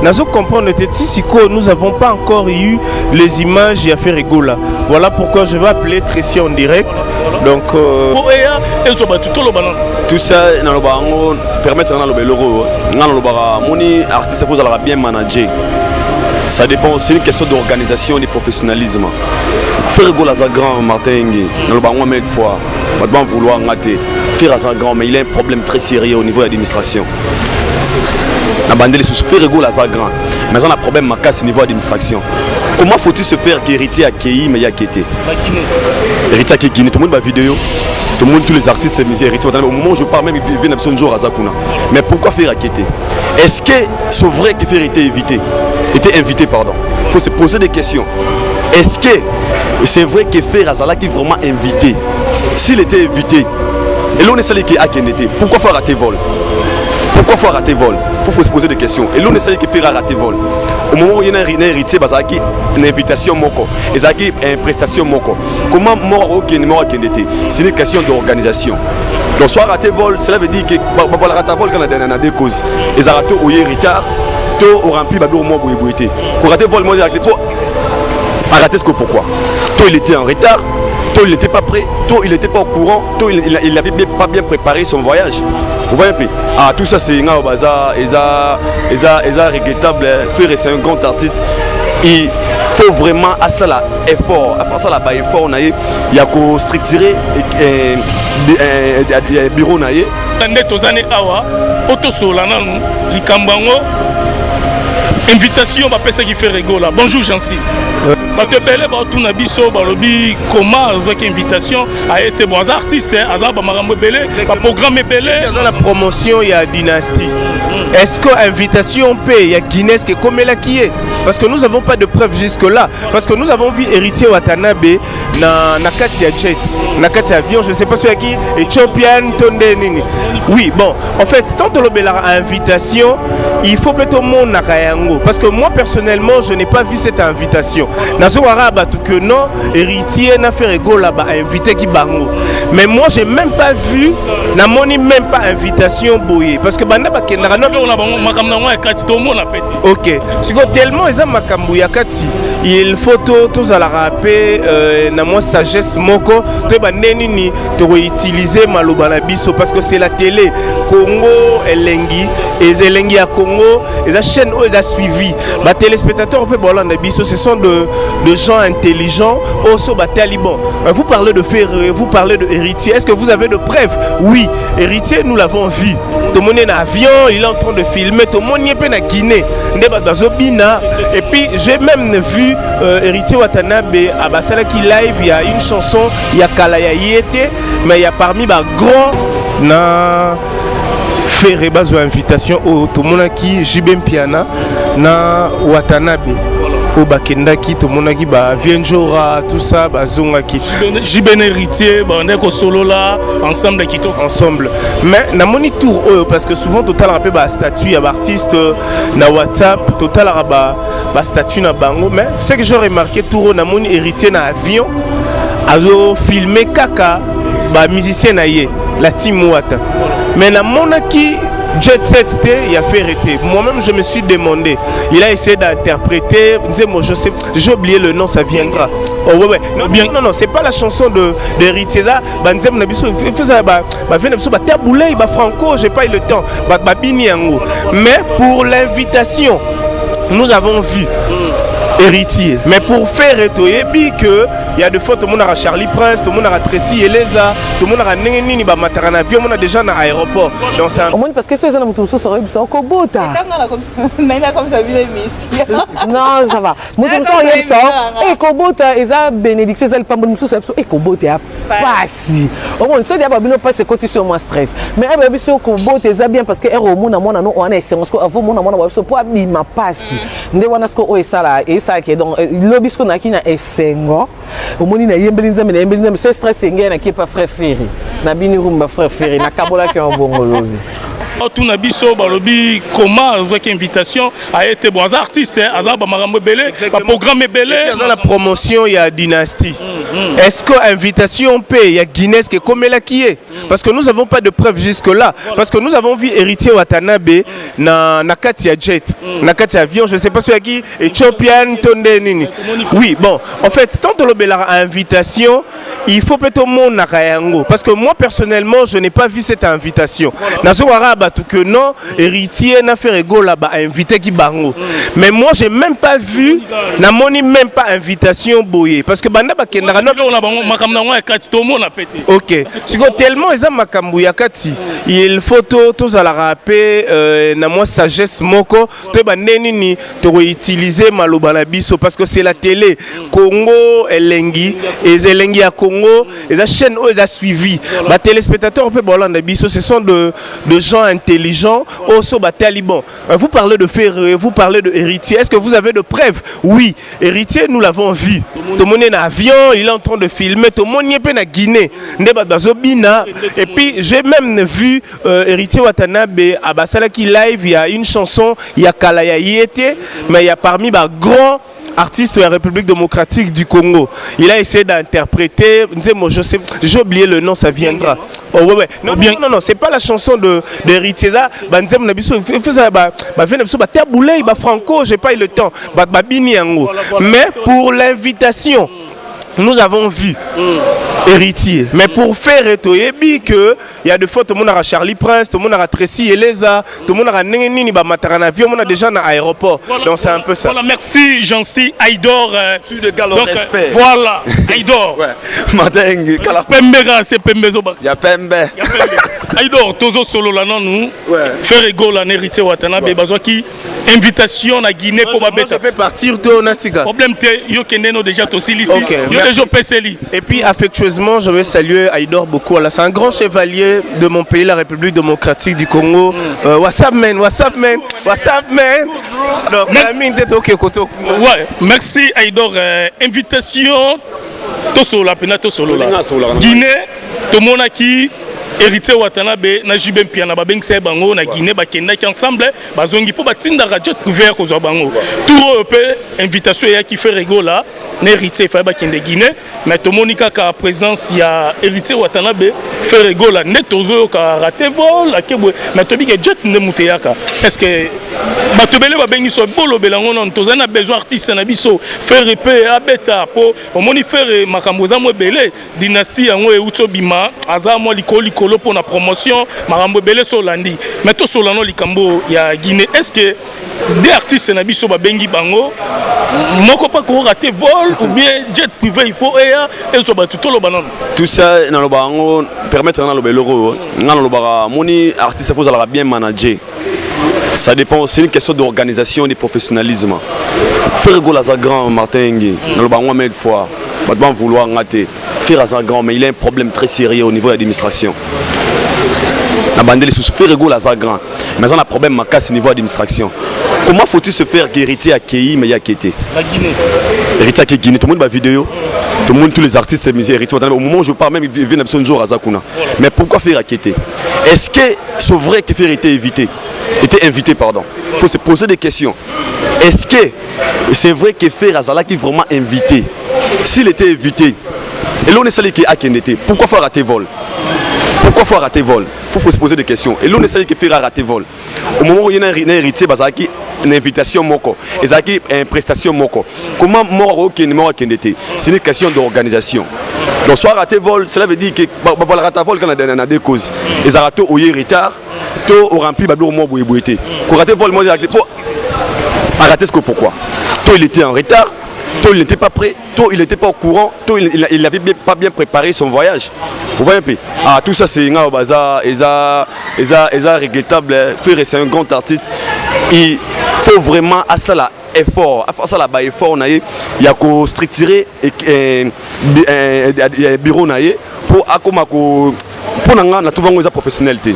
Nazo comprendre que nous n'avons pas encore eu les images et affaire Egola. Voilà pourquoi je vais appeler Tracy en direct. Donc tout ça permettre mon artiste faut bien manager. Ça dépend, c'est une question d'organisation et de professionnalisme. Faire Egola za grand Martin dans le bango mille fois, maintenant vouloir rater. Faire za grand mais il a un problème très sérieux au niveau de l'administration. La bande les sous faire Egola za grand. Mais on a un problème à casse au niveau de l'administration. Comment faut-il se faire qu'héritier à Kei mais il y a Kété? Héritier à Kei, tout le monde va vidéo. Tout le monde, tous les artistes héritiers. Au moment où je parle même, il vient de jour à Zakuna. Mais pourquoi faire à Kété? Est-ce que c'est vrai que faire était invité, pardon? Il faut se poser des questions. Est-ce que c'est vrai que faire Azala qui est vraiment invité? S'il était invité, et l'on est salé qui a Kénété, pourquoi faire rater vol? Pourquoi faire rater vol? Il faut se poser des questions. Et l'on est salé qui fait rater vol. Au moment où il y a un héritier, il y a une invitation, il y a une prestation. Comment mort Kénété? C'est une question d'organisation. Donc soit rater vol, cela veut dire que voilà rater vol quand on a des causes. Ils ont raté au retard, tout au rempli au moins bouyé. Pour rater vol, moi j'ai pour arrêter ce que pourquoi. Tout il était en retard, tout il n'était pas prêt, tout il n'était pas au courant, tout il n'avait pas bien préparé son voyage. Vous voyez un peu? Ah tout ça c'est un bazar, ils regrettable. Faire c'est un grand artiste. Il faut vraiment à ça là effort, à faire ça là bas effort il y a qu'au structurer bureau naïe. Tandis aux années awa, auto solana nous, likambango, invitation va passer qui fait Egola. Bonjour Jancy. Quand tu appelles tout nabiso balobi comment avec invitation a été bon artiste azaba marambo belé pas programme belé dans la promotion il y a dynastie. Est-ce que invitation paye il y a Guinness qui comme là qui est parce que nous n'avons pas de preuves jusque là parce que nous avons vu héritier Watanabe na Katia jet na Katia avion je ne sais pas sur qui Ethiopian Tonde nini. Oui bon en fait tant de l'obéla invitation il faut plutôt mon nakayango parce que moi personnellement je n'ai pas vu cette invitation. Que non, héritier n'a fait Egola invité qui bango. Mais moi j'ai même pas vu, n'a moni même pas invitation boyé parce que banda bakendara non ok. C'est tellement ils ont makambu yakati. Il faut tous à la rapper na moi sagesse moko to baneni ni to utiliser maloba na biso parce que c'est la télé Congo elengi et elengi à Congo et la chaîne où ils a suivi. Ba téléspectateurs peu bolan na biso ce sont de gens intelligents au soba taliban. Vous parlez de Ferré, vous parlez de héritier. Est-ce que vous avez de preuves? Oui, héritier, nous l'avons vu. Tout le monde est en avion, il est en train de filmer. Tout le monde est en Guinée. Et puis j'ai même vu héritier Watanabe à Basala qui live. Il y a une chanson, il y a Kalaya Yete, mais il y a parmi les grands na Ferré bazo invitation au tout le monde qui Jibem Piana na Watanabe. Au Bakendaki, tout le monde qui va Vienjora, tout ça, Bazongaki. J'ai bien héritier, on est solo là, ensemble qui ensemble. Mais na moni tour parce que souvent total rappel ba statut à artiste na WhatsApp, total ba statut na bango. Mais c'est que j'ai remarqué tour na moni héritier na avion, azo filmer kaka ba musicien na yé, la team Wata. Mais na monaki Jet Set, il a fait arrêter. Moi-même, je me suis demandé. Il a essayé d'interpréter. Je sais, j'ai oublié le nom, ça viendra. Oh ouais. Non, bien, non, c'est pas la chanson de Ritieza. Franco, j'ai pas eu le temps. Mais pour l'invitation, nous avons vu héritier. Mais pour faire retoyer, que il y a des fois tout le monde a Charlie Prince, tout le monde a Tracy Eleza, tout le monde a Nengeni ba Matarana avion, on a déjà dans l'aéroport. Donc c'est au moins parce que ces amis tous sont ils sont Kobota. Non, ça va. Moi comme ça ils sont et Kobota ils a bénédiction c'est le pas bon sous et Kobota passi. Au moins ça d'abord bino pas c'est côté sur moi stress. Mais eh bien sur Kobota ils a bien parce que ero mona mona no on a essence ko avant mona mona so pour bima passi. Nde wana sko o esala et ça qui donc lobisco na kina esengo. Au moni na yembelinza mais yembelinza mais ce stress ngena qui pas frère Ferry na bini rumba frère Ferry na kabola qui en bongo lobi Tout nabiso balobi comment avec invitation a été bon as artiste as ba marambo belé ba programme belé dans la promotion il y a dynastie. Est-ce que invitation paye il y a Guinness qui est comme elle qui est parce que nous n'avons pas de preuves jusque là parce que nous avons vu héritier Watanabe na Katia jet na Katia avion je sais pas sur qui Ethiopian Tonde nini. Oui bon en fait tant que l'obéla invitation il faut peut-être mon nakayango parce que moi personnellement je n'ai pas vu cette invitation. Nazowara batu que non héritier n'a fait rigolo là-bas invité qui bango. Mais moi j'ai même pas vu na moni même pas invitation boyé parce que banda ba kendara no makamna ngwa kati to mona pété. OK. Siko tellement eza makambu ya kati il photo tous à la rapper na moi sagesse moko to ba neni ni to utiliser maloba na biso parce que c'est la télé Congo elengi et elengi à Congo et la chaîne où ils a suivi ba téléspectateurs peu bolanda biso ce sont de gens intelligents au ba taliban. Vous parlez de Ferré, vous parlez de héritier. Est-ce que vous avez de preuves? Oui, héritier nous l'avons vu. Tout le monde est en avion, il est en train de filmer. Tout le monde est en Guinée. Et puis j'ai même vu héritier Watanabe à Basalaki live. Il y a une chanson, il y a Kalaya Yete, mais il y a parmi les grands artiste de la République démocratique du Congo. Il a essayé d'interpréter, j'ai oublié le nom, ça viendra. Oh, ouais. Non, non, c'est pas la chanson de Ritieza. Franco, j'ai pas eu le temps. Mais pour l'invitation, nous avons vu héritier. Mais pour faire etoyebi que il y a des fois tout le monde a Charlie Prince, tout le monde a Tracy Eleza, tout le monde a Nengeni ba matarana avion, on a déjà dans l'aéroport. Donc c'est un peu ça. Voilà, merci Jancy Aïdor. Tu de galon respect. Voilà, Aïdor. Ouais. Madengue kala Pembega c'est Pembezo Bax. Ya Pembe. Aïdor tozo solo là non nous. Faire égol en héritier Watanabe bazwa qui invitation à Guinée pour babeta. Ça peut partir to natika. Problème te yo kendeno déjà to silisi. Yo déjà peseli. Et puis affectueusement, je vais saluer Aïdor beaucoup. C'est un grand chevalier de mon pays, la République démocratique du Congo. WhatsApp man, WhatsApp man, WhatsApp man. Donc, ouais, merci Aïdor. Invitation, to solo la pena, to solo la. Guinée, to monaki. Héritier Watanabe na Jibem Piana babengse bango na Guinée bakenda ki ensemble bazongi po batinda radio privé ko zo bango tout peu invitation ya ki fait rigola na héritier fa bakende Guinée mais to monika ka présence ya héritier Watanabe fait rigola netozo ka raté vol akebwe mais to bige jet ne muteyaka est-ce que batobele babengi so bolo belango non to zana besoin artiste na biso faire epé abeta po omoni faire makambo za mo belé dynastie yango e utobima aza mo likoli pour la promotion, Marambo Belé Solandi. Mais tout Solano Likambo, il y a Guinée. Est-ce que des artistes Nabiso Babengi Bango, moko pas qu'on raté vol ou bien jet privé, il faut et so tout le banan. Tout ça dans le bango permettre dans le beloro, dans le bara moni artiste faut alors bien manager. Ça dépend, c'est une question d'organisation et de professionnalisme. Faire rigoler à grand Martin dans le bango mille fois, maintenant vouloir rater. Faire à grand mais il a un problème très sérieux au niveau de l'administration. La bande les faire rigoler à grand, mais on a un problème à casse au niveau de l'administration. Comment faut-il se faire héritier à Kei mais il y a Kété? La Guinée. Héritier à Guinée, tout le monde va vidéo, tout le monde, tous les artistes musiciens héritiers. Au moment où je parle même, il vient un jour à Zakuna. Mais pourquoi faire à Kété? Est-ce que c'est vrai que faire était invité, pardon? Il faut se poser des questions. Est-ce que c'est vrai que faire Azala qui est vraiment invité? S'il était invité, et l'on est salé qui a été, pourquoi faire rater vol? Pourquoi faire rater vol? Il faut se poser des questions. Et l'on est salé qui fait rater vol. Au moment où il y a un héritier, il y a une invitation moko, il y a une prestation moko. Comment mort était? C'est une question d'organisation. Donc soit rater vol, cela veut dire que voilà rater vol quand on a des causes. Ils ont raté au retard, tout au rempli babou au mois bouété. Pour rater vol, moi j'ai raté ce que pourquoi? Tout il était en retard. Tout il n'était pas prêt, tout il n'était pas au courant, tout il n'avait pas bien préparé son voyage. Vous voyez un peu? Ah, tout ça c'est un bazar, regrettable. Faire c'est un grand artiste. Il faut vraiment à ça effort, à ça là effort il y a qu'au structurer bureau pour trouver une professionnalité.